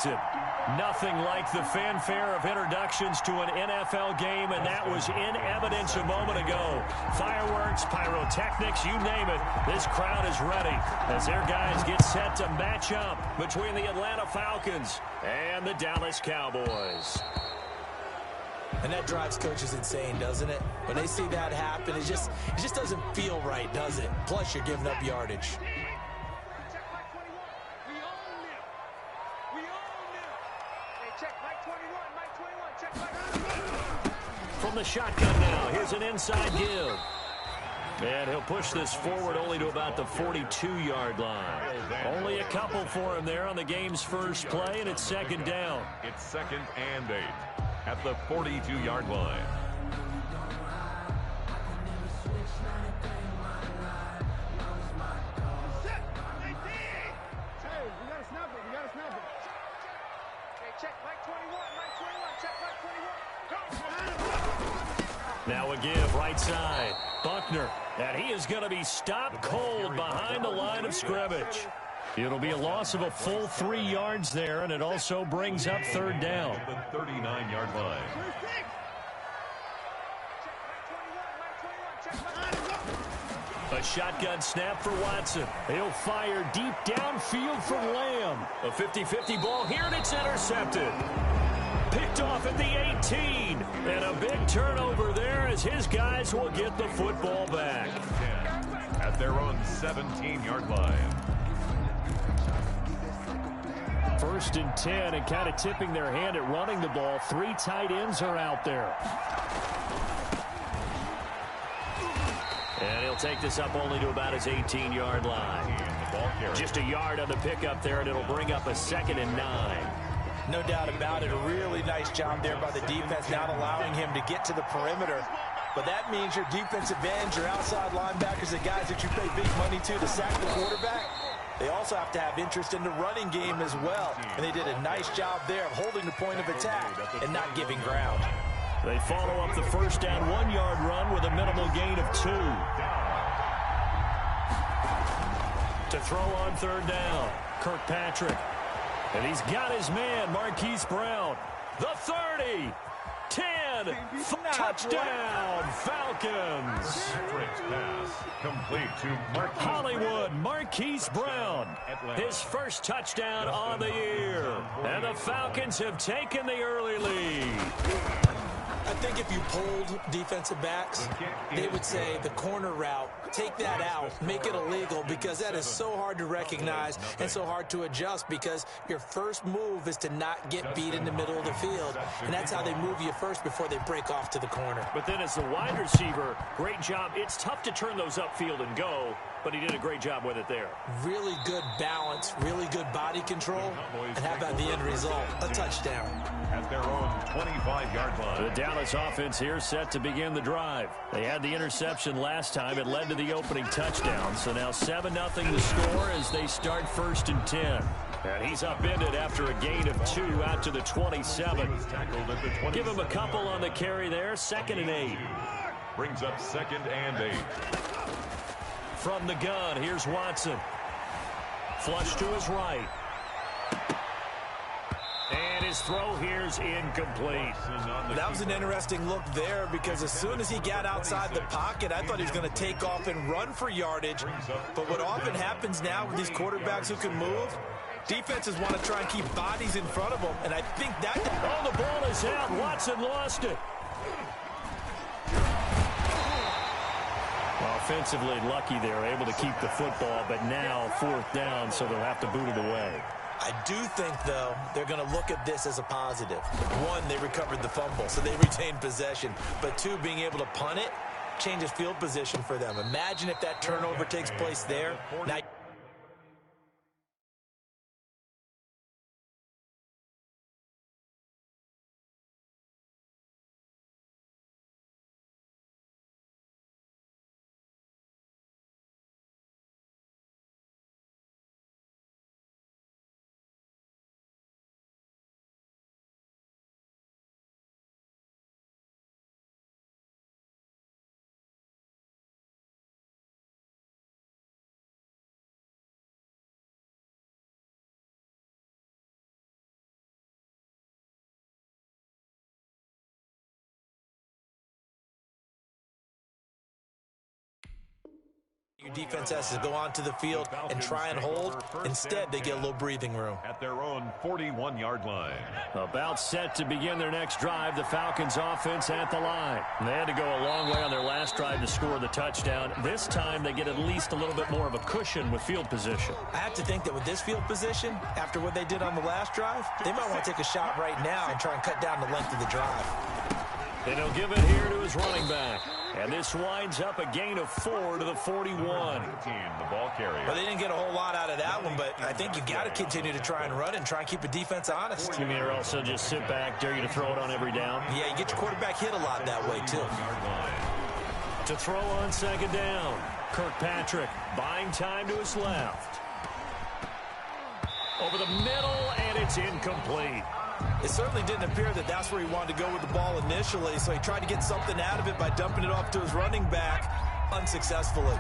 intercepted. Nothing like the fanfare of introductions to an NFL game, and that was in evidence a moment ago. Fireworks, pyrotechnics, you name it. This crowd is ready as their guys get set to match up between the Atlanta Falcons and the Dallas Cowboys. And that drives coaches insane, doesn't it? When they see that happen, it just doesn't feel right, does it? Plus, you're giving up yardage. From the shotgun now, here's an inside give. And he'll push this forward only to about the 42-yard line. Only a couple for him there on the game's first play, and it's second down. It's 2nd and 8 at the 42-yard line. Now a give right side. Buckner, and he is going to be stopped cold behind the line of scrimmage. It'll be a loss of a full 3 yards there, and it also brings up third down. The 39-yard line. A shotgun snap for Watson. He'll fire deep downfield for Lamb. A 50-50 ball here, and it's intercepted. Picked off at the 18. And a big turnover there as his guys will get the football back. At their own 17-yard line. 1st and 10, and kind of tipping their hand at running the ball. 3 tight ends are out there. And he'll take this up only to about his 18-yard line. Just a yard on the pickup there, and it'll bring up a 2nd and 9. No doubt about it. A really nice job there by the defense, not allowing him to get to the perimeter. But that means your defensive ends, your outside linebackers, the guys that you pay big money to sack the quarterback, they also have to have interest in the running game as well. And they did a nice job there of holding the point of attack and not giving ground. They follow up the first down 1-yard run with a minimal gain of 2. To throw on third down, Kirkpatrick. And he's got his man, Marquise Brown. The 30, 10, touchdown, Falcons. Pass complete to Hollywood, Marquise Brown. His first touchdown on the year. And the Falcons have taken the early lead. I think if you polled defensive backs, they would say the corner route, take that out, make it illegal, because that is so hard to recognize and so hard to adjust, because your first move is to not get beat in the middle of the field, and that's how they move you first before they break off to the corner. But then as the wide receiver, great job. It's tough to turn those upfield and go, but he did a great job with it there. Really good balance, really good body control, and how about the end result? A touchdown. At their own 25-yard line. The Dallas offense here set to begin the drive. They had the interception last time. It led to the opening touchdown. So now 7-0 the score as they start 1st and 10. And he's upended after a gain of 2 out to the 27. Give him a couple on the carry there. 2nd and 8. Brings up 2nd and 8. From the gun, here's Watson. Flush to his right. And his throw here's incomplete. That was an interesting look there, because as soon as he got outside the pocket, I thought he was going to take off and run for yardage. But what often happens now with these quarterbacks who can move, defenses want to try and keep bodies in front of them, and I think that... Oh, the ball is out. Watson lost it. Well, offensively lucky they're able to keep the football, but now 4th down, so they'll have to boot it away. I do think, though, they're going to look at this as a positive. 1, they recovered the fumble, so they retained possession. But 2, being able to punt it changes field position for them. Imagine if that turnover takes place there. Now Your defense has to go onto the field and try and hold. Instead, they get a little breathing room. At their own 41-yard line. About set to begin their next drive, the Falcons offense at the line. They had to go a long way on their last drive to score the touchdown. This time, they get at least a little bit more of a cushion with field position. I have to think that with this field position, after what they did on the last drive, they might want to take a shot right now and try and cut down the length of the drive. And he'll give it here to his running back. And this winds up a gain of 4 to the 41. The ball carrier. Well, they didn't get a whole lot out of that one, but I think you got to continue to try and run and try and keep the defense honest. You mean also just sit back, dare you to throw it on every down? Yeah, you get your quarterback hit a lot that way, too. To throw on second down, Kirkpatrick buying time to his left. Over the middle, and it's incomplete. It certainly didn't appear that that's where he wanted to go with the ball initially, so he tried to get something out of it by dumping it off to his running back unsuccessfully.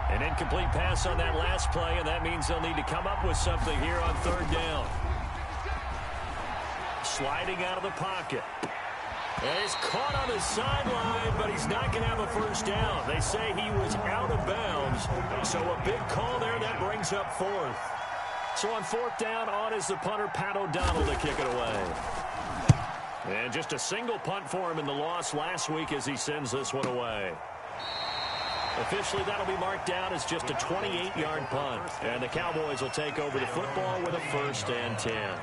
An incomplete pass on that last play, and that means they'll need to come up with something here on third down. Sliding out of the pocket. And he's caught on the sideline, but he's not going to have a first down. They say he was out of bounds, so a big call there that brings up fourth. So on fourth down, on is the punter, Pat O'Donnell, to kick it away. And just a single punt for him in the loss last week as he sends this one away. Officially, that'll be marked down as just a 28-yard punt. And the Cowboys will take over the football with a 1st and 10.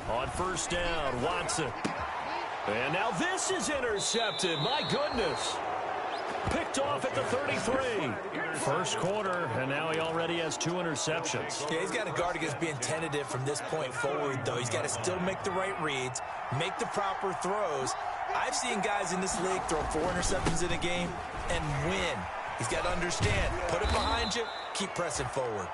On first down, Watson. And now this is intercepted. My goodness. Picked off at the 33. First quarter, and now he already has 2 interceptions. Yeah, he's got to guard against being tentative from this point forward, though. He's got to still make the right reads, make the proper throws. I've seen guys in this league throw 4 interceptions in a game and win. He's got to understand, put it behind you, keep pressing forward.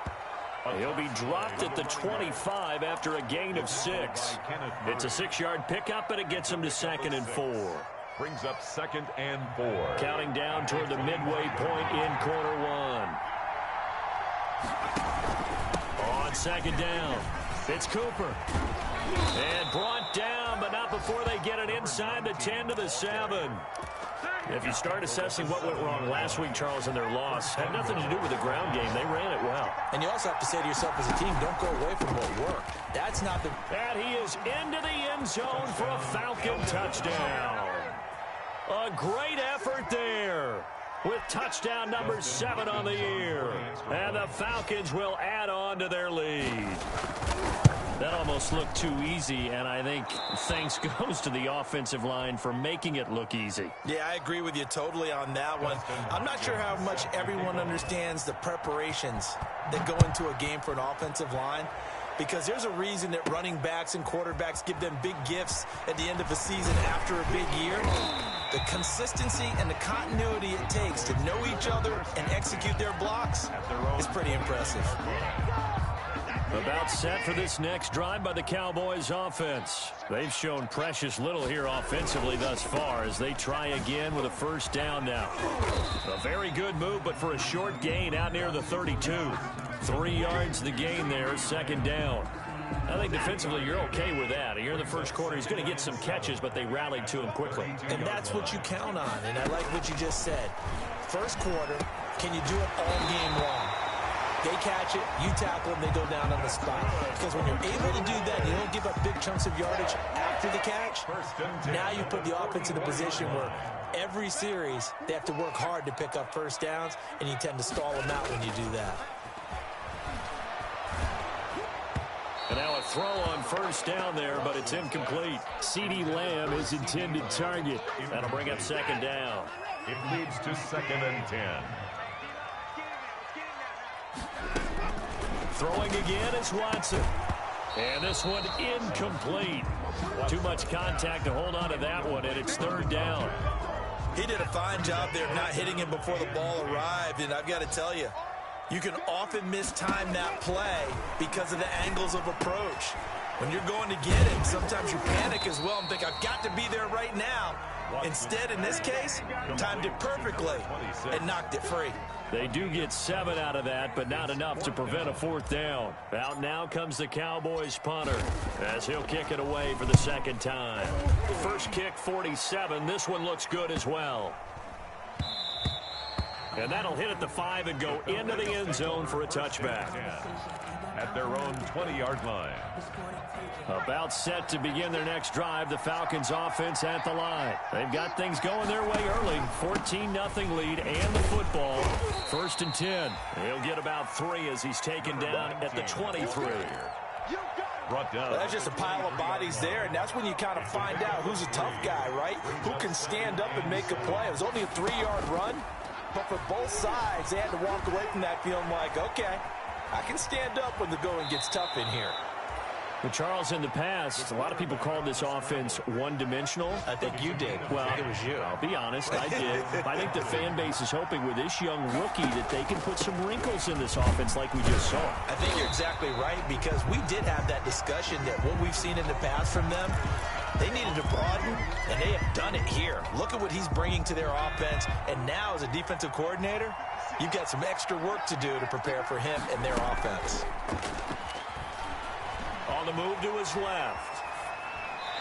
He'll be dropped at the 25 after a gain of 6. It's a 6-yard pickup, and it gets him to 2nd and 4. Brings up 2nd and 4. Counting down toward the midway point in quarter 1. On second down, it's Cooper. And brought down, but not before they get it inside the 10 to the 7. If you start assessing what went wrong last week, Charles, in their loss, had nothing to do with the ground game. They ran it well. And you also have to say to yourself as a team, don't go away from what worked. That's not the... And he is into the end zone for a Falcon touchdown. A great effort there with touchdown number 7 on the year. And the Falcons will add on to their lead. That almost looked too easy, and I think thanks goes to the offensive line for making it look easy. Yeah, I agree with you totally on that one. I'm not sure how much everyone understands the preparations that go into a game for an offensive line, because there's a reason that running backs and quarterbacks give them big gifts at the end of a season after a big year. The consistency and the continuity it takes to know each other and execute their blocks is pretty impressive. About set for this next drive by the Cowboys offense. They've shown precious little here offensively thus far as they try again with a first down now. A very good move, but for a short gain out near the 32. 3 yards the gain there, second down. I think defensively you're okay with that. Here in the first quarter, he's going to get some catches, but they rallied to him quickly. And that's what you count on, and I like what you just said. First quarter, can you do it all game long? They catch it, you tackle them, they go down on the spot. Because when you're able to do that, you don't give up big chunks of yardage after the catch. Now you put the offense in a position where every series they have to work hard to pick up first downs, and you tend to stall them out when you do that. And now a throw on first down there, but it's incomplete. CeeDee Lamb is intended target. That'll bring up second down. It leads to 2nd and 10. Throwing again is Watson. And this one incomplete. Too much contact to hold on to that one, and it's third down. He did a fine job there of not hitting him before the ball arrived, and I've got to tell you, you can often mistime that play because of the angles of approach. When you're going to get it, sometimes you panic as well and think, I've got to be there right now. Instead, in this case, timed it perfectly and knocked it free. They do get 7 out of that, but not enough to prevent a 4th down. Out now comes the Cowboys punter as he'll kick it away for the 2nd time. First kick, 47. This one looks good as well. And that'll hit at the 5 and go into the end zone for a touchback. At their own 20-yard line. About set to begin their next drive, the Falcons offense at the line. They've got things going their way early. 14-0 lead and the football. 1st and 10. He'll get about 3 as he's taken down at the 23. Brought down. Well, that's just a pile of bodies there, and that's when you kind of find out who's a tough guy, right? Who can stand up and make a play. It was only a 3-yard run, but for both sides, they had to walk away from that feeling like, okay, I can stand up when the going gets tough in here. But Charles, in the past, a lot of people called this offense one-dimensional. I think you did. Well, it was you. I'll be honest, I did. I think the fan base is hoping with this young rookie that they can put some wrinkles in this offense like we just saw. I think you're exactly right, because we did have that discussion that what we've seen in the past from them, they needed to broaden, and they have done it here. Look at what he's bringing to their offense, and now as a defensive coordinator, you've got some extra work to do to prepare for him and their offense. On the move to his left.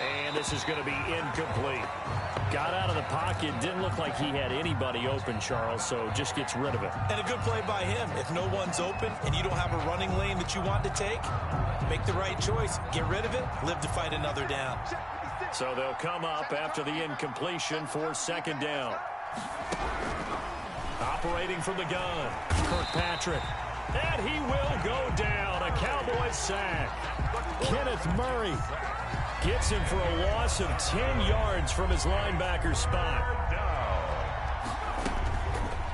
And this is going to be incomplete. Got out of the pocket. Didn't look like he had anybody open, Charles, so just gets rid of it. And a good play by him. If no one's open and you don't have a running lane that you want to take, make the right choice. Get rid of it. Live to fight another down. So they'll come up after the incompletion for 2nd down. Operating from the gun, Kirkpatrick. And he will go down. A Cowboys sack. Kenneth Murray gets him for a loss of 10 yards from his linebacker spot.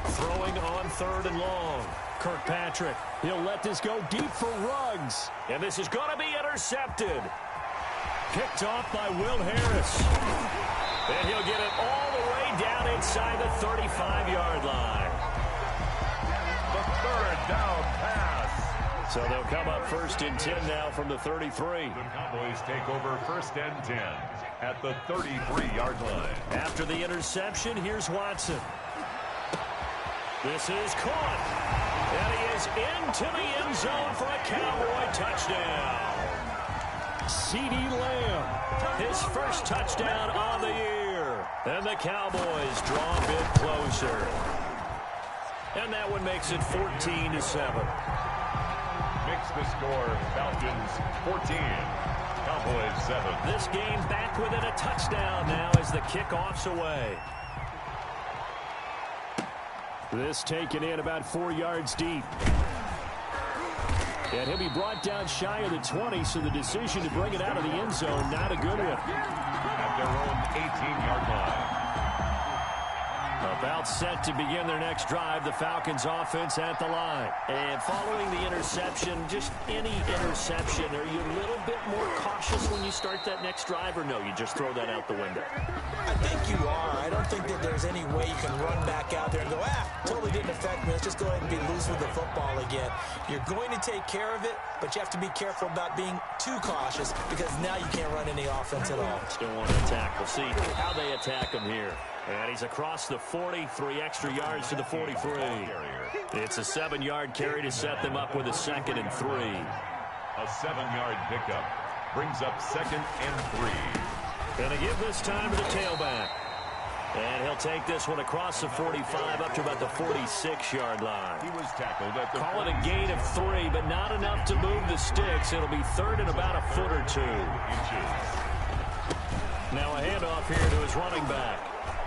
Throwing on 3rd and long. Kirkpatrick, he'll let this go deep for Ruggs. And this is going to be intercepted. Picked off by Will Harris. And he'll get it all the way down inside the 35-yard line. The 3rd down pass. So they'll come up 1st and 10 now from the 33. The Cowboys take over 1st and 10 at the 33-yard line. After the interception, here's Watson. This is caught. And he is into the end zone for a Cowboy touchdown. CeeDee Lamb, his first touchdown on the year. And the Cowboys draw a bit closer. And that one makes it 14-7. Makes the score Falcons 14, Cowboys 7. This game back within a touchdown now as the kickoff's away. This taken in about 4 yards deep. And he'll be brought down shy of the 20, so the decision to bring it out of the end zone, not a good one. At their own 18-yard line. About set to begin their next drive, the Falcons offense at the line. And following the interception, just any interception, are you a little bit more cautious when you start that next drive, or no, you just throw that out the window? I think you are. I don't think that there's any way you can run back out there and go, totally didn't affect me. Let's just go ahead and be loose with the football again. You're going to take care of it, but you have to be careful about being too cautious, because now you can't run any offense at all. Still want to attack. We'll see how they attack him here. And he's across the 40, 3 extra yards to the 43. It's a 7-yard carry to set them up with a 2nd and 3. A 7-yard pickup brings up 2nd and 3. Gonna give this time to the tailback. And he'll take this one across the 45 up to about the 46-yard line. He was tackled at the Call it a gain of 3, but not enough to move the sticks. It'll be 3rd and about a foot or 2. Now a handoff here to his running back.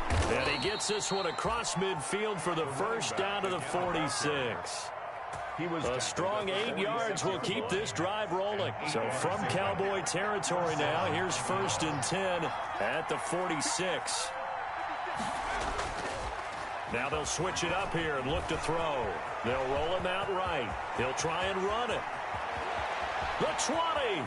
And he gets this one across midfield for the first down to the 46. A strong 8 yards will keep this drive rolling. So from Cowboy territory now, here's 1st and 10 at the 46. Now they'll switch it up here and look to throw. They'll roll him out right. He'll try and run it. The 20.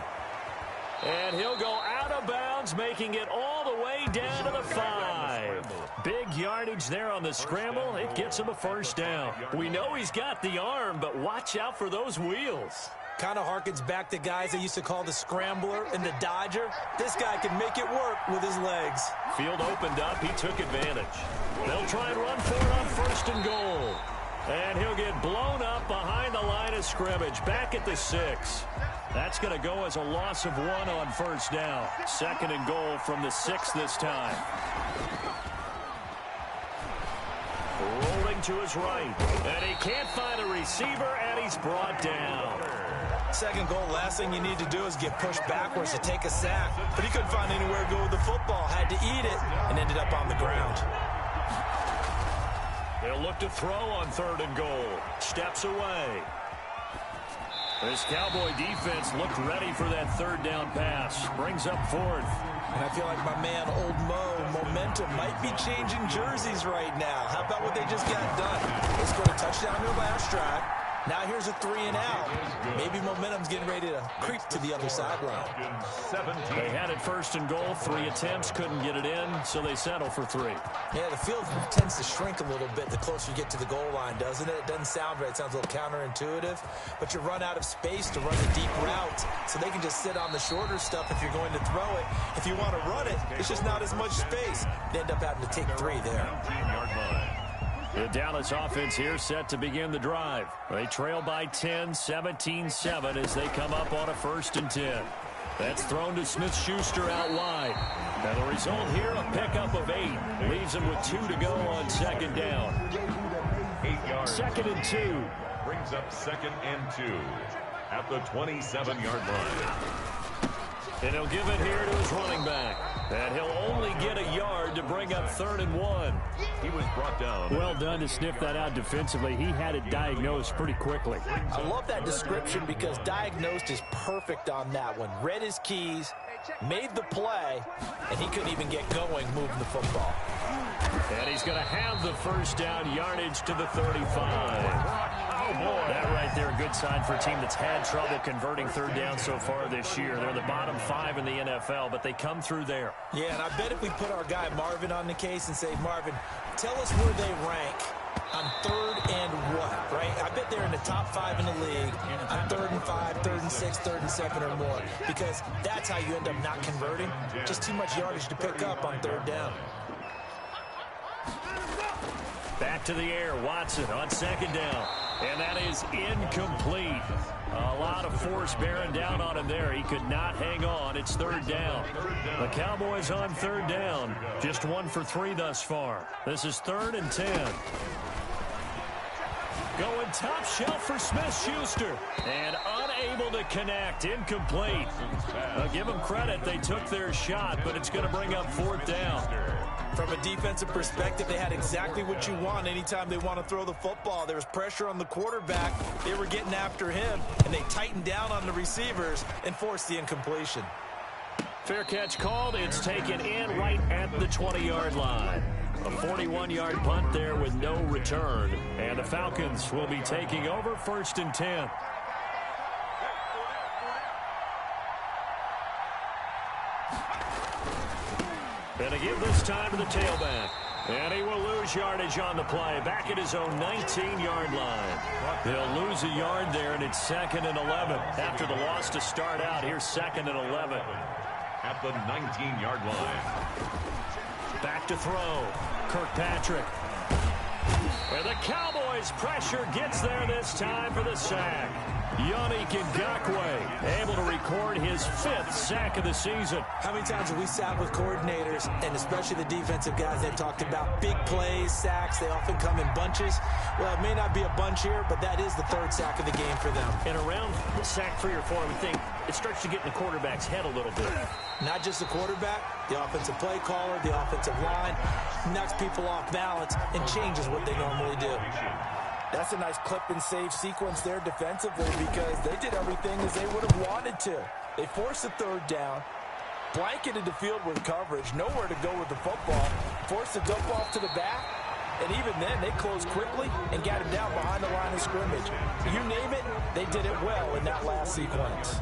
And he'll go out of bounds, making it all the way down to the 5. Big yardage there on the scramble. It gets him a 1st down. We know he's got the arm, but watch out for those wheels. Kind of harkens back to guys they used to call the scrambler and the dodger. This guy can make it work with his legs. Field opened up. He took advantage. They'll try and run for it on 1st and goal. And he'll get blown up behind the line of scrimmage, back at the 6. That's going to go as a loss of 1 on first down. 2nd and goal from the 6 this time. Rolling to his right. And he can't find a receiver, and he's brought down. 2nd goal, last thing you need to do is get pushed backwards to take a sack. But he couldn't find anywhere to go with the football. Had to eat it and ended up on the ground. They'll look to throw on 3rd and goal. Steps away. This Cowboy defense looked ready for that 3rd down pass. Brings up 4th. And I feel like my man, Old Mo, momentum might be changing jerseys right now. How about what they just got done? They scored a touchdown their last drive. Now here's a 3 and out. Maybe momentum's getting ready to creep to the other sideline. They had it 1st and goal. 3 attempts, couldn't get it in, so they settle for 3. Yeah, the field tends to shrink a little bit the closer you get to the goal line, doesn't it? It doesn't sound right. It sounds a little counterintuitive. But you run out of space to run the deep route, so they can just sit on the shorter stuff if you're going to throw it. If you want to run it, it's just not as much space. They end up having to take 3 there. The Dallas offense here set to begin the drive. They trail by 10, 17-7 as they come up on a 1st and 10. That's thrown to Smith-Schuster out wide. Now the result here, a pickup of 8. Leaves them with 2 to go on 2nd down. 8 yards. 2nd and 2. Brings up 2nd and 2 at the 27-yard line. And he'll give it here to his running back. And he'll only get a yard to bring up 3rd and 1. He was brought down. Well done to sniff that out defensively. He had it diagnosed pretty quickly. I love that description because diagnosed is perfect on that one. Read his keys, made the play, and he couldn't even get going moving the football. And he's going to have the 1st down yardage to the 35. Oh, boy. That right there, a good sign for a team that's had trouble converting 3rd down so far this year. They're the bottom 5 in the NFL, but they come through there. Yeah, and I bet if we put our guy Marvin on the case and say, Marvin, tell us where they rank on 3rd and what, right? I bet they're in the top 5 in the league on 3rd and 5, 3rd and 6, 3rd and 7 or more, because that's how you end up not converting. Just too much yardage to pick up on 3rd down. Back to the air, Watson on 2nd down. And that is incomplete. A lot of force bearing down on him there. He could not hang on. It's 3rd down. The Cowboys on 3rd down. Just 1 for 3 thus far. This is 3rd and 10. Going top shelf for Smith-Schuster. And unable to connect. Incomplete. Give them credit. They took their shot, but it's going to bring up 4th down. From a defensive perspective, they had exactly what you want anytime they want to throw the football. There was pressure on the quarterback. They were getting after him, and they tightened down on the receivers and forced the incompletion. Fair catch called. It's taken in right at the 20-yard line. A 41-yard punt there with no return. And the Falcons will be taking over 1st and 10. And a give this time to the tailback. And he will lose yardage on the play. Back at his own 19-yard line. They'll lose a yard there, and it's 2nd and 11. After the loss to start out, here's 2nd and 11. At the 19-yard line. Back to throw. Kirkpatrick. And the Cowboys' pressure gets there this time for the sack. Yannick Ngakoue able to record his 5th sack of the season. How many times have we sat with coordinators, and especially the defensive guys, that talked about big plays, sacks? They often come in bunches. Well, it may not be a bunch here, but that is the 3rd sack of the game for them. And around the sack 3 or 4, I would think it starts to get in the quarterback's head a little bit. Not just the quarterback, the offensive play caller, the offensive line, knocks people off balance and changes what they normally do. That's a nice clip and save sequence there defensively because they did everything as they would have wanted to. They forced the 3rd down, blanketed the field with coverage, nowhere to go with the football, forced the dump off to the back, and even then they closed quickly and got him down behind the line of scrimmage. You name it, they did it well in that last sequence.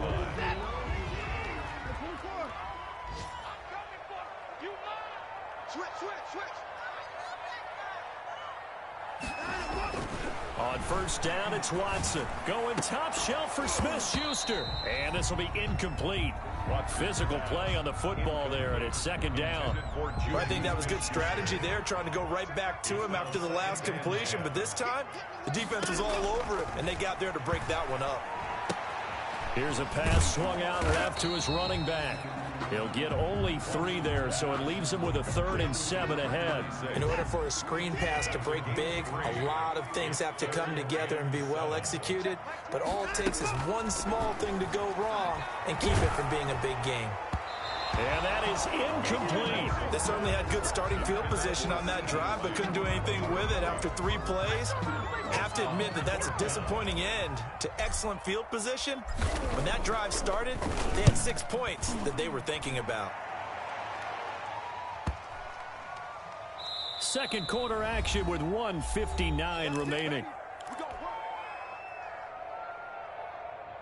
On first down, it's Watson. Going top shelf for Smith-Schuster. And this will be incomplete. What physical play on the football there, and it's second down. I think that was good strategy there, trying to go right back to him after the last completion. But this time, the defense was all over him, and they got there to break that one up. Here's a pass swung out left to his running back. He'll get only 3 there, so it leaves him with a 3rd and 7 ahead. In order for a screen pass to break big, a lot of things have to come together and be well executed. But all it takes is one small thing to go wrong and keep it from being a big game. And that is incomplete. They certainly had good starting field position on that drive, but couldn't do anything with it after 3 plays. Have to admit that that's a disappointing end to excellent field position. When that drive started, they had 6 points that they were thinking about. Second quarter action with 1:59 remaining.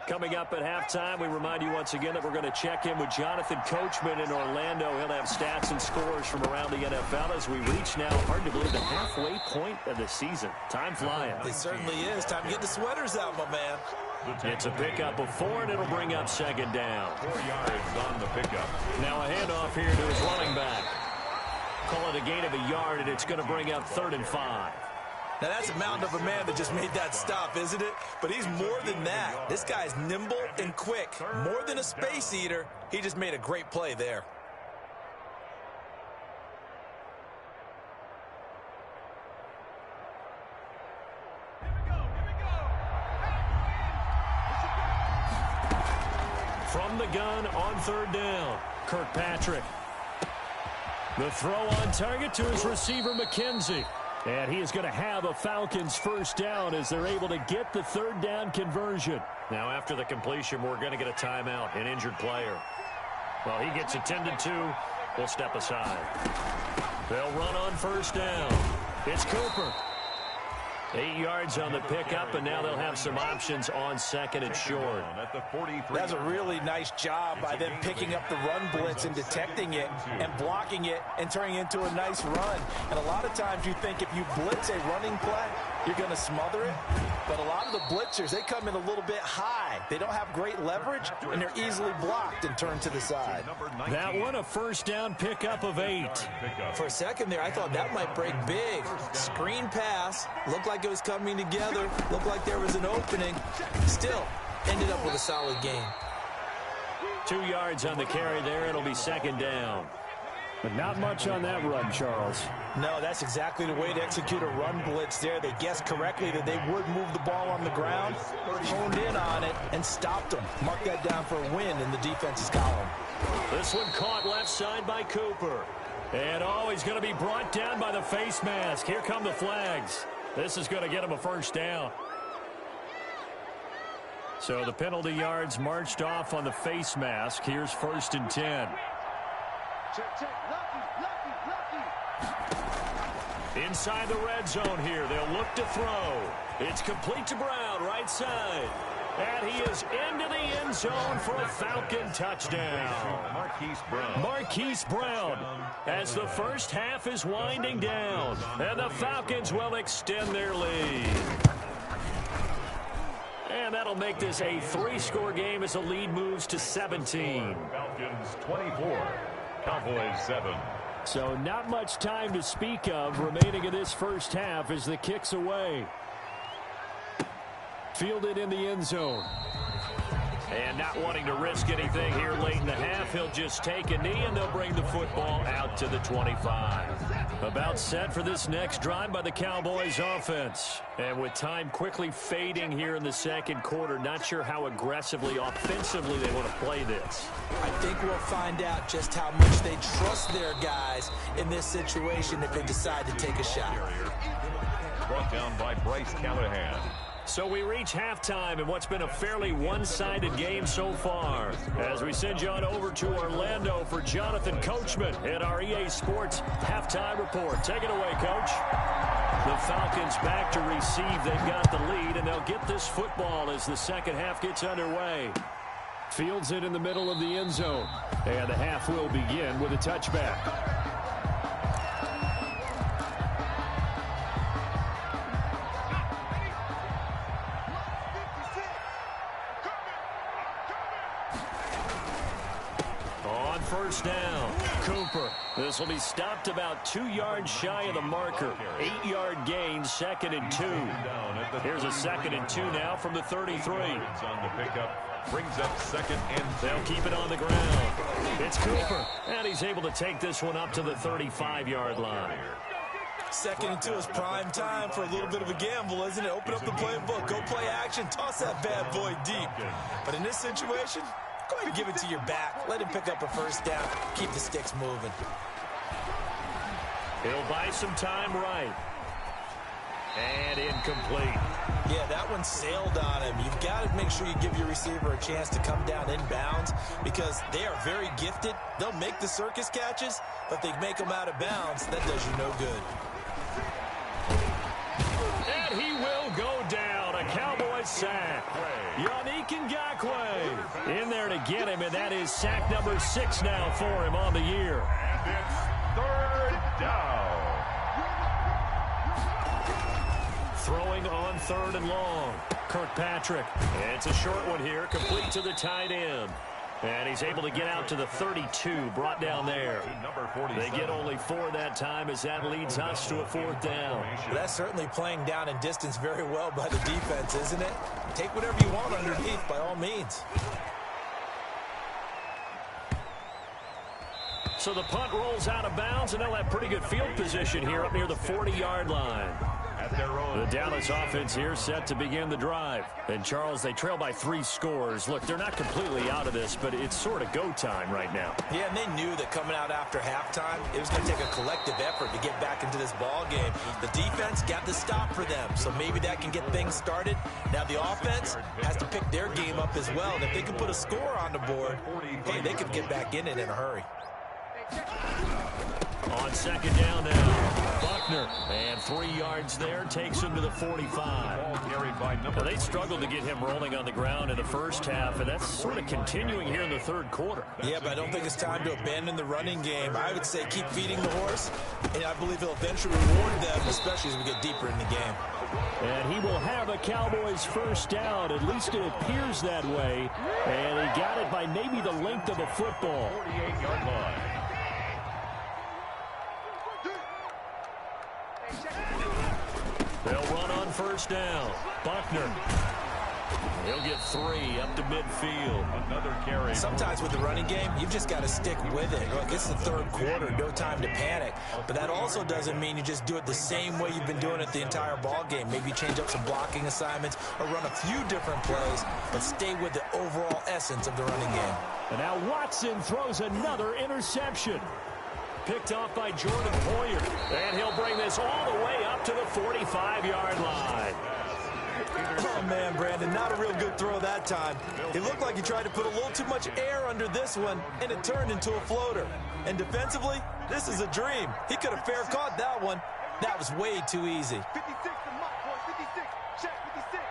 Coming up at halftime, we remind you once again that we're going to check in with Jonathan Coachman in Orlando. He'll have stats and scores from around the NFL as we reach now, hard to believe, the halfway point of the season. Time flying. It certainly is. Time to get the sweaters out, my man. It's a pickup of 4, and it'll bring up second down. 4 yards on the pickup. Now a handoff here to his running back. Call it a gain of a yard, and it's going to bring up 3rd and 5. Now, that's a mountain of a man that just made that stop, isn't it? But he's more than that. This guy's nimble and quick. More than a space eater, he just made a great play there. From the gun on 3rd down, Kirkpatrick. The throw on target to his receiver, McKenzie. And he is going to have a Falcons first down as they're able to get the 3rd down conversion. Now, after the completion, we're going to get a timeout, an injured player. Well, he gets attended to. We'll step aside. They'll run on first down. It's Cooper. 8 yards on the pickup, and now they'll have some options on 2nd and short. That's a really nice job by them picking up the run blitz and detecting it and blocking it and turning it into a nice run. And a lot of times you think if you blitz a running play, you're going to smother it. But a lot of the blitzers, they come in a little bit high. They don't have great leverage, and they're easily blocked and turned to the side. That one, a first down pickup of 8. For a second there, I thought that might break big. Screen pass, looked like it was coming together, looked like there was an opening. Still, ended up with a solid gain. 2 yards on the carry there. It'll be 2nd down. But not much on that run, Charles. No, that's exactly the way to execute a run blitz there. They guessed correctly that they would move the ball on the ground, honed in on it, and stopped them. Mark that down for a win in the defense's column. This one caught left side by Cooper. And he's going to be brought down by the face mask. Here come the flags. This is going to get him a first down. So the penalty yards marched off on the face mask. Here's 1st and 10. Inside the red zone here. They'll look to throw. It's complete to Brown, right side. And he is into the end zone for a Falcon touchdown. Marquise Brown as the first half is winding down. And the Falcons will extend their lead. And that'll make this a 3-score game as the lead moves to 17. Falcons 24, Cowboys 7. So not much time to speak of remaining in this first half as the kick's away. Fielded in the end zone. And not wanting to risk anything here late in the half, he'll just take a knee and they'll bring the football out to the 25. About set for this next drive by the Cowboys offense. And with time quickly fading here in the second quarter, not sure how aggressively, offensively they want to play this. I think we'll find out just how much they trust their guys in this situation if they decide to take a shot. Brought down by Bryce Callahan. So we reach halftime in what's been a fairly one-sided game so far. As we send you on over to Orlando for Jonathan Coachman at our EA Sports Halftime Report. Take it away, Coach. The Falcons back to receive. They've got the lead, and they'll get this football as the second half gets underway. Fields it in the middle of the end zone. And the half will begin with a touchback. first down. Cooper. This will be stopped about 2 yards shy of the marker. 8-yard gain, 2nd and 2. Here's a 2nd and 2 now from the 33. On the pickup, brings up 2nd and 2. They'll keep it on the ground. It's Cooper, and he's able to take this one up to the 35-yard line. 2nd and 2 is prime time for a little bit of a gamble, isn't it? Open up the playbook, go play action, toss that bad boy deep. But in this situation, go ahead and give it to your back. Let him pick up a first down. Keep the sticks moving. He'll buy some time right. And incomplete. Yeah, that one sailed on him. You've got to make sure you give your receiver a chance to come down inbounds because they are very gifted. They'll make the circus catches, but they make them out of bounds. That does you no good. And he will go down. A Cowboys sack. Yannick Ngakoue in there to get him, and that is sack number 6 now for him on the year. And it's 3rd down. Throwing on 3rd and long. Kirkpatrick. It's a short one here, complete to the tight end. And he's able to get out to the 32, brought down there. They get only 4 that time as that leads us to a 4th down. That's certainly playing down in distance very well by the defense, isn't it? Take whatever you want underneath by all means. So the punt rolls out of bounds, and they'll have pretty good field position here up near the 40-yard line. The Dallas offense here set to begin the drive. And, Charles, they trail by 3 scores. Look, they're not completely out of this, but it's sort of go time right now. Yeah, and they knew that coming out after halftime, it was going to take a collective effort to get back into this ball game. The defense got the stop for them, so maybe that can get things started. Now the offense has to pick their game up as well. And if they can put a score on the board, hey, they could get back in it in a hurry. On 2nd down now, Buckner, and 3 yards there, takes him to the 45. Now, they struggled to get him rolling on the ground in the first half, and that's sort of continuing here in the 3rd quarter. Yeah, but I don't think it's time to abandon the running game. I would say keep feeding the horse, and I believe he'll eventually reward them, especially as we get deeper in the game. And he will have a Cowboys first down, at least it appears that way, and he got it by maybe the length of a football. 48-yard line. They'll run on first down. Buckner. He'll get 3 up to midfield. Another carry. Sometimes with the running game, you've just got to stick with it. Look, it's the 3rd quarter, no time to panic. But that also doesn't mean you just do it the same way you've been doing it the entire ball game. Maybe change up some blocking assignments or run a few different plays, but stay with the overall essence of the running game. And now Watson throws another interception. Picked off by Jordan Poyer. And he'll bring this all the way up to the 45-yard line. Oh, man, Brandon, not a real good throw that time. It looked like he tried to put a little too much air under this one, and it turned into a floater. And defensively, this is a dream. He could have fair caught that one. That was way too easy. 56, check 56.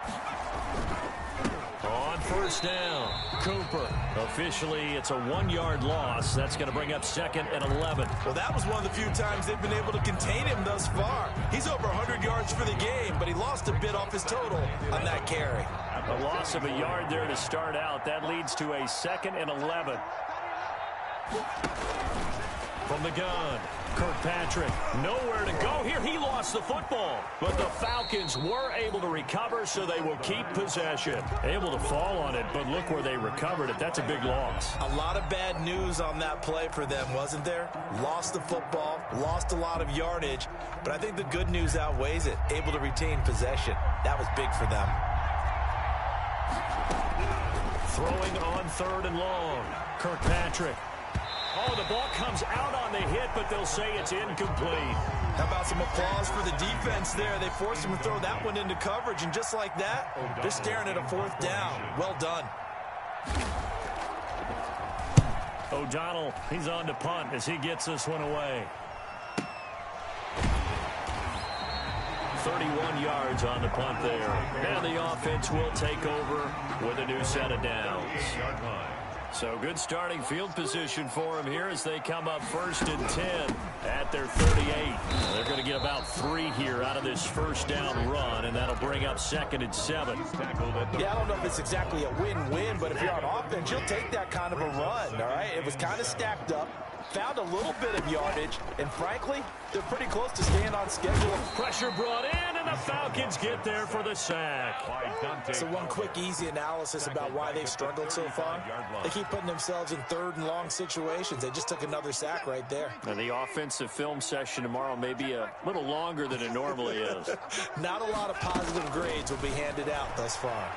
On first down, Cooper. Officially, it's a 1-yard loss. That's going to bring up 2nd and 11. Well, that was one of the few times they've been able to contain him thus far. He's over 100 yards for the game, but he lost a bit off his total on that carry. A loss of a yard there to start out. That leads to a 2nd and 11. From the gun, Kirkpatrick, nowhere to go here. He lost the football, but the Falcons were able to recover, so they will keep possession. Able to fall on it, but look where they recovered it. That's a big loss. A lot of bad news on that play for them, wasn't there? Lost the football, lost a lot of yardage, but I think the good news outweighs it. Able to retain possession. That was big for them. Throwing on 3rd and long, Kirkpatrick. Oh, the ball comes out on the hit, but they'll say it's incomplete. How about some applause for the defense there? They forced him to throw that one into coverage, and just like that, they're staring at a 4th down. Well done. O'Donnell, he's on to punt as he gets this one away. 31 yards on the punt there. And the offense will take over with a new set of downs. So good starting field position for them here as they come up 1st and 10 at their 38. They're going to get about 3 here out of this first down run, and that'll bring up 2nd and 7. Yeah, I don't know if it's exactly a win-win, but if you're on offense, you'll take that kind of a run, all right? It was kind of stacked up, found a little bit of yardage, and frankly, they're pretty close to staying on schedule. Pressure brought in, and the Falcons get there for the sack. So one quick, easy analysis about why they've struggled so far. They keep putting themselves in 3rd and long situations. They just took another sack right there. And the offensive film session tomorrow may be a little longer than it normally is. Not a lot of positive grades will be handed out thus far.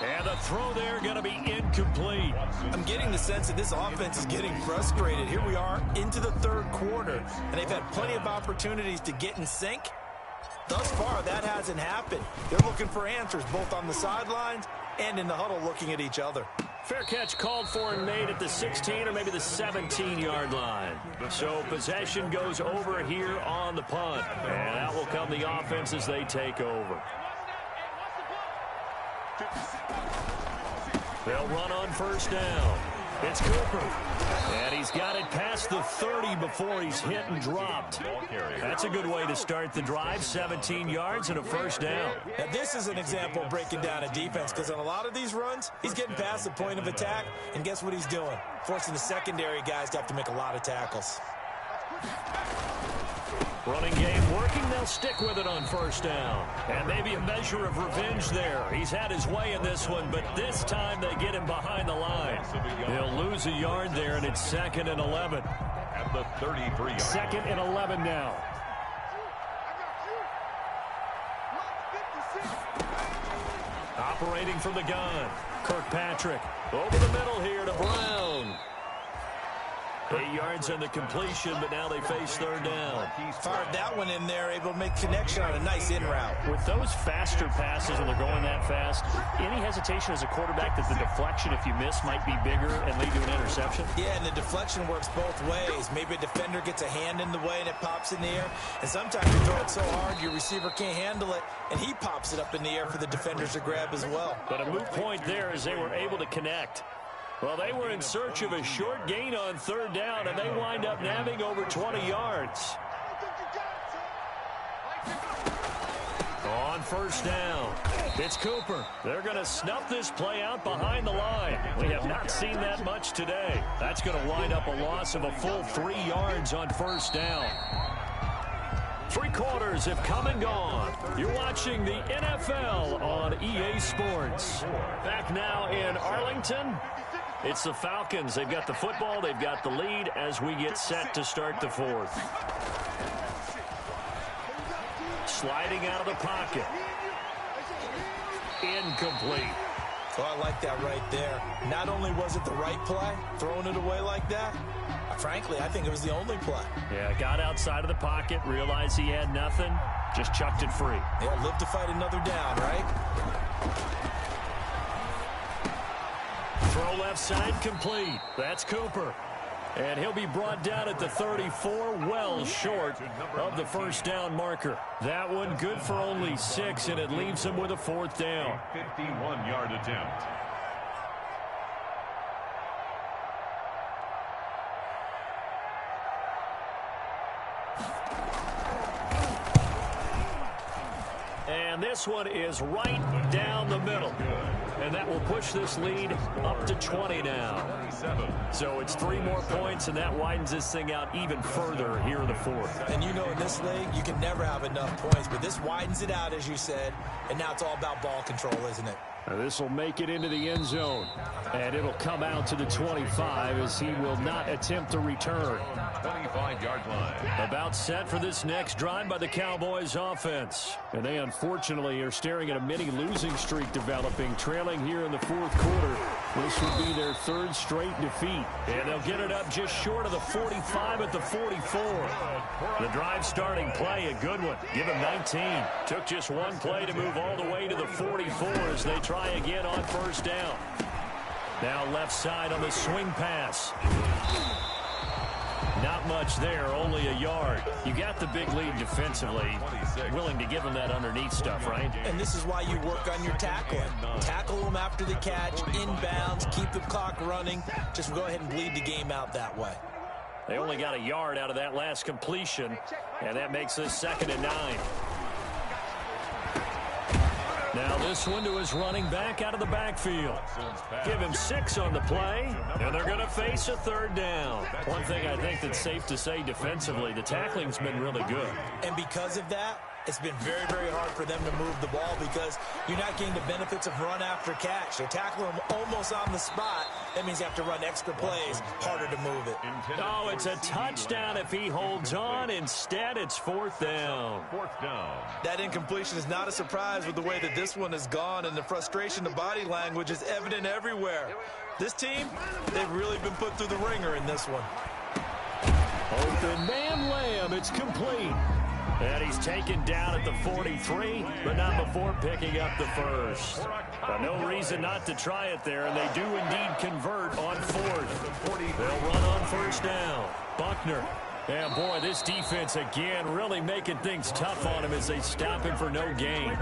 And the throw there going to be incomplete. I'm getting the sense that this offense is getting frustrated. Here we are into the 3rd quarter, and they've had plenty of opportunities to get in sync. Thus far, that hasn't happened. They're looking for answers both on the sidelines and in the huddle looking at each other. Fair catch called for and made at the 16 or maybe the 17-yard line. So possession goes over here on the punt. And out will come the offense as they take over. They'll run on 1st down. It's Cooper. And he's got it past the 30 before he's hit and dropped. That's a good way to start the drive. 17 yards and a 1st down. Now, this is an example of breaking down a defense because on a lot of these runs, he's getting past the point of attack. And guess what he's doing? Forcing the secondary guys to have to make a lot of tackles. Running game working. They'll stick with it on 1st down. And maybe a measure of revenge there. He's had his way in this one, but this time they get him behind the line. They'll lose a yard there, and it's 2nd and 11. At the 33 yard. 2nd and 11 now. Operating from the gun. Kirkpatrick over the middle here to Brown. 8 yards on the completion, but now they face 3rd down. Fired that one in there, able to make connection on a nice in route. With those faster passes and they're going that fast, any hesitation as a quarterback that the deflection, if you miss, might be bigger and lead to an interception? Yeah, and the deflection works both ways. Maybe a defender gets a hand in the way and it pops in the air. And sometimes you throw it so hard your receiver can't handle it, and he pops it up in the air for the defenders to grab as well. But a moot point there as they were able to connect. Well, they were in search of a short gain on 3rd down, and they wind up nabbing over 20 yards. On 1st down, it's Cooper. They're going to snuff this play out behind the line. We have not seen that much today. That's going to wind up a loss of a full 3 yards on 1st down. 3 quarters have come and gone. You're watching the NFL on EA Sports. Back now in Arlington. It's the Falcons. They've got the football. They've got the lead as we get set to start the 4th. Sliding out of the pocket. Incomplete. Oh, I like that right there. Not only was it the right play, throwing it away like that, frankly, I think it was the only play. Yeah, got outside of the pocket, realized he had nothing, just chucked it free. Yeah, live to fight another down, right? Throw left side complete. That's Cooper. And he'll be brought down at the 34, well short of the 1st down marker. That one good for only 6, and it leaves him with a 4th down. 51-yard attempt. And this one is right down the middle. And that will push this lead up to 20 now. So it's 3 more points, and that widens this thing out even further here in the 4th. And you know in this league, you can never have enough points, but this widens it out, as you said, and now it's all about ball control, isn't it? This will make it into the end zone, and it'll come out to the 25 as he will not attempt to return. 25-yard line. About set for this next drive by the Cowboys offense. And they unfortunately are staring at a mini losing streak developing, trailing here in the 4th quarter. This would be their 3rd straight defeat. And they'll get it up just short of the 45 at the 44. The drive starting play, a good one. Give him 19. Took just one play to move all the way to the 44 as they try again on 1st down. Now left side on the swing pass. Not much there, only a yard. You got the big lead defensively. Willing to give them that underneath stuff, right? And this is why you work on your tackling. Tackle them after the catch, inbounds, keep the clock running. Just go ahead and bleed the game out that way. They only got a yard out of that last completion, and that makes this 2nd and 9. Now this one to his running back out of the backfield. Give him 6 on the play, and they're going to face a 3rd down. One thing I think that's safe to say defensively, the tackling's been really good. And because of that, it's been very, very hard for them to move the ball because you're not getting the benefits of run after catch. They tackle him almost on the spot. That means you have to run extra plays, harder to move it. Oh, it's a touchdown if he holds on. Instead, it's 4th down. 4th down. That incompletion is not a surprise with the way that this one has gone, and the frustration, the body language is evident everywhere. This team, they've really been put through the ringer in this one. Open man Lamb, it's complete. And he's taken down at the 43, but not before picking up the 1st. But no reason not to try it there, and they do indeed convert on 4th. They'll run on 1st down. Buckner. And, boy, this defense, again, really making things tough on him as they stop him for no gain.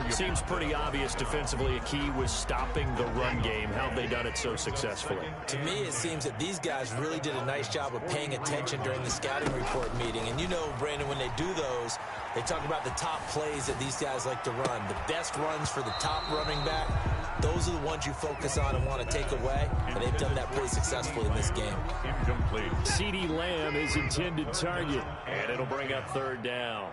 Seems pretty obvious defensively a key was stopping the run game. How have they done it so successfully? To me, it seems that these guys really did a nice job of paying attention during the scouting report meeting. And you know, Brandon, when they do those, they talk about the top plays that these guys like to run. The best runs for the top running back, those are the ones you focus on and want to take away. And they've done that pretty successfully in this game. Incomplete. CeeDee Lamb is intended target, and it'll bring up 3rd down.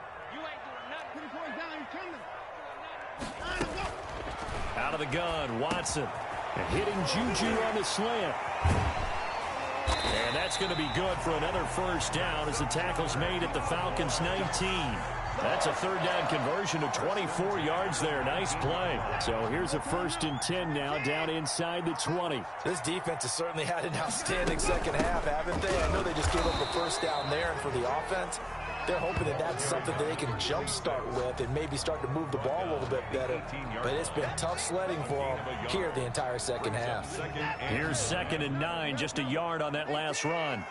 Out of the gun, Watson. And hitting Juju on the slant. And that's going to be good for another 1st down as the tackle's made at the Falcons' 19. That's a 3rd down conversion of 24 yards there. Nice play. So here's a 1st and 10 now down inside the 20. This defense has certainly had an outstanding second half, haven't they? I know they just gave up a 1st down there, and for the offense, they're hoping that that's something that they can jumpstart with and maybe start to move the ball a little bit better. But it's been tough sledding for them here the entire second half. Here's 2nd and 9, just a yard on that last run.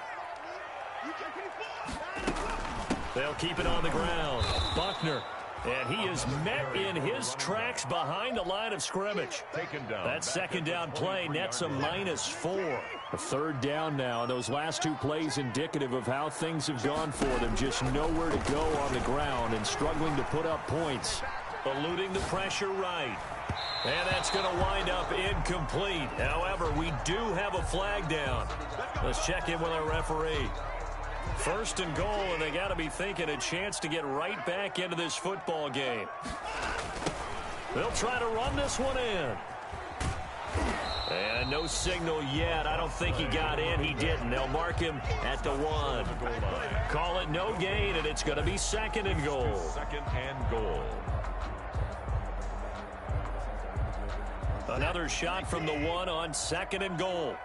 They'll keep it on the ground. Buckner. And he is met in his tracks behind the line of scrimmage. That 2nd down play nets a -4. A 3rd down now. And those last 2 plays indicative of how things have gone for them. Just nowhere to go on the ground and struggling to put up points. Eluding the pressure right. And that's going to wind up incomplete. However, we do have a flag down. Let's check in with our referee. 1st and goal, and they got to be thinking a chance to get right back into this football game. They'll try to run this one in. And no signal yet. I don't think he got in. He didn't. They'll mark him at the 1. Call it no gain, and it's going to be 2nd and goal. 2nd and goal. Another shot from the 1 on 2nd and goal.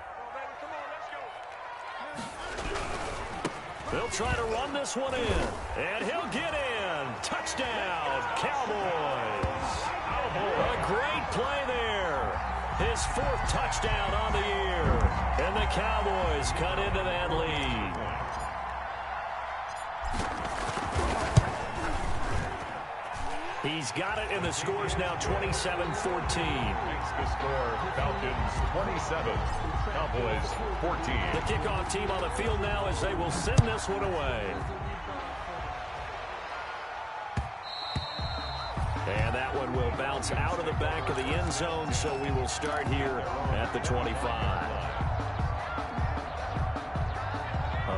They'll try to run this one in, and he'll get in. Touchdown, Cowboys. A great play there. His 4th touchdown on the year, and the Cowboys cut into that lead. He's got it, and the score's now 27-14. Makes the score Falcons 27, Cowboys 14. The kickoff team on the field now as they will send this one away. And that one will bounce out of the back of the end zone, so we will start here at the 25.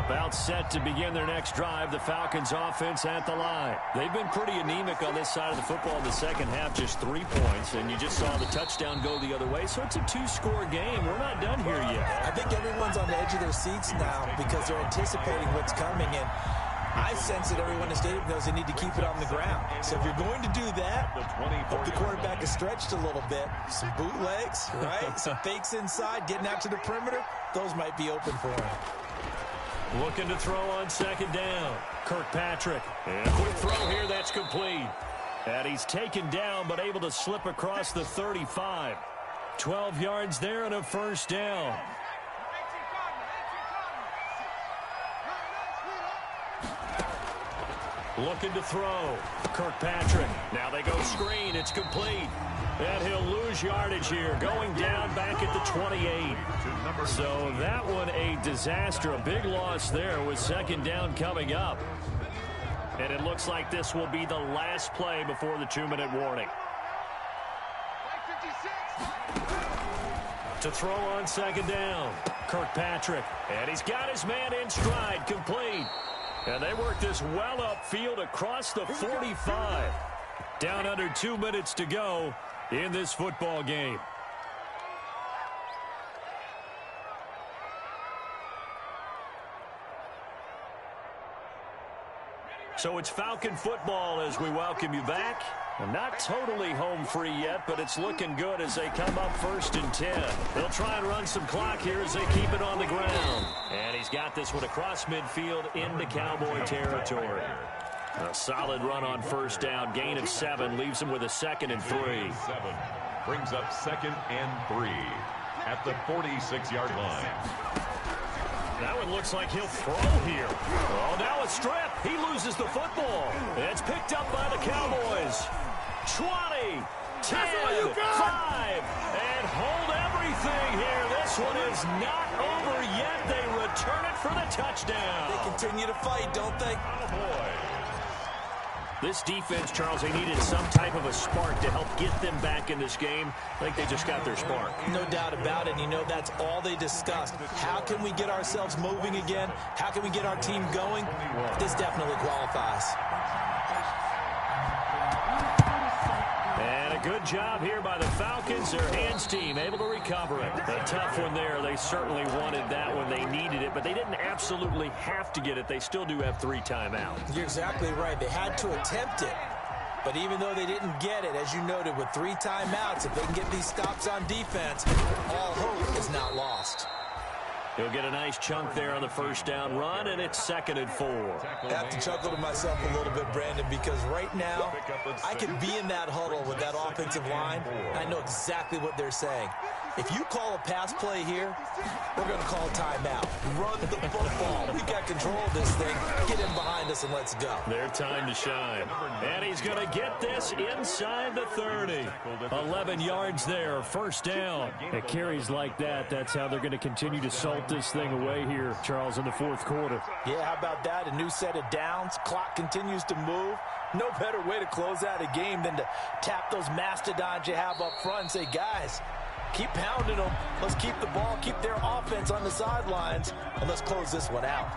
About set to begin their next drive, the Falcons offense at the line. They've been pretty anemic on this side of the football in the second half, just 3 points, and you just saw the touchdown go the other way, so it's a 2-score game. We're not done here yet. I think everyone's on the edge of their seats now because they're anticipating what's coming, and I sense that everyone in the stadium knows they need to keep it on the ground. So if you're going to do that, hope the quarterback is stretched a little bit. Some bootlegs, right? Some fakes inside, getting out to the perimeter. Those might be open for him. Looking to throw on 2nd down. Kirkpatrick. And a quick throw here, that's complete. And he's taken down, but able to slip across the 35. 12 yards there and a 1st down. Looking to throw. Kirkpatrick. Now they go screen. It's complete. And he'll lose yardage here. Going down back at the 28. So that one a disaster. A big loss there with second down coming up. And it looks like this will be the last play before the 2-minute warning. To throw on second down. Kirkpatrick. And he's got his man in stride. Complete. And they work this well upfield across the 45. Down under 2 minutes to go in this football game. So it's Falcon football as we welcome you back. And not totally home free yet, but it's looking good as they come up 1st and 10. They'll try and run some clock here as they keep it on the ground. And he's got this one across midfield into Cowboy territory. A solid run on first down. Gain of 7 leaves him with a 2nd and 3. 7 brings up 2nd and 3 at the 46-yard line. That one looks like he'll throw here. Oh, now a strip. He loses the football. It's picked up by the Cowboys. 20, 10, 5, and hold everything here. This one is not over yet. They return it for the touchdown. They continue to fight, don't they? Oh, boy. This defense, Charles, they needed some type of a spark to help get them back in this game. I think they just got their spark. No doubt about it. You know, that's all they discussed. How can we get ourselves moving again? How can we get our team going? This definitely qualifies. And a good job here by the Falcons. Their hands team able to recover it. A tough one there. They certainly wanted that when they needed it, but they didn't absolutely have to get it. They still do have 3 timeouts. You're exactly right. They had to attempt it. But even though they didn't get it, as you noted, with 3 timeouts, if they can get these stops on defense, all hope is not lost. He'll get a nice chunk there on the first down run, and it's 2nd and 4. I have to chuckle to myself a little bit, Brandon, because right now I could be in that huddle with that offensive line. I know exactly what they're saying. If you call a pass play here, we're going to call a timeout. Run the football. We got control of this thing. Get in behind us and let's go. Their time to shine. And he's going to get this inside the 30. 11 yards there, first down. At carries like that, that's how they're going to continue to salt this thing away here, Charles, in the 4th quarter. Yeah, how about that? A new set of downs. Clock continues to move. No better way to close out a game than to tap those mastodons you have up front and say, guys, keep pounding them. Let's keep the ball, keep their offense on the sidelines, and let's close this one out.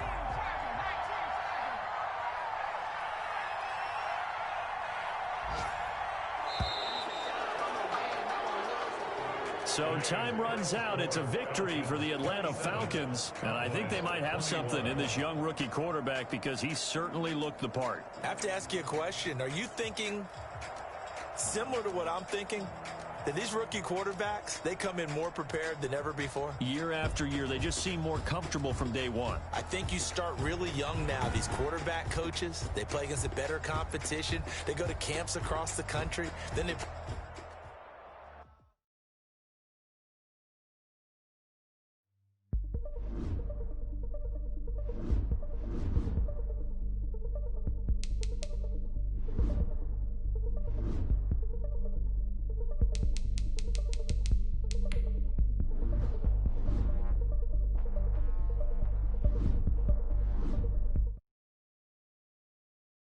So time runs out. It's a victory for the Atlanta Falcons. And I think they might have something in this young rookie quarterback because he certainly looked the part. I have to ask you a question. Are you thinking similar to what I'm thinking? That these rookie quarterbacks, they come in more prepared than ever before? Year after year, they just seem more comfortable from day one. I think you start really young now. These quarterback coaches, they play against a better competition. They go to camps across the country. Then they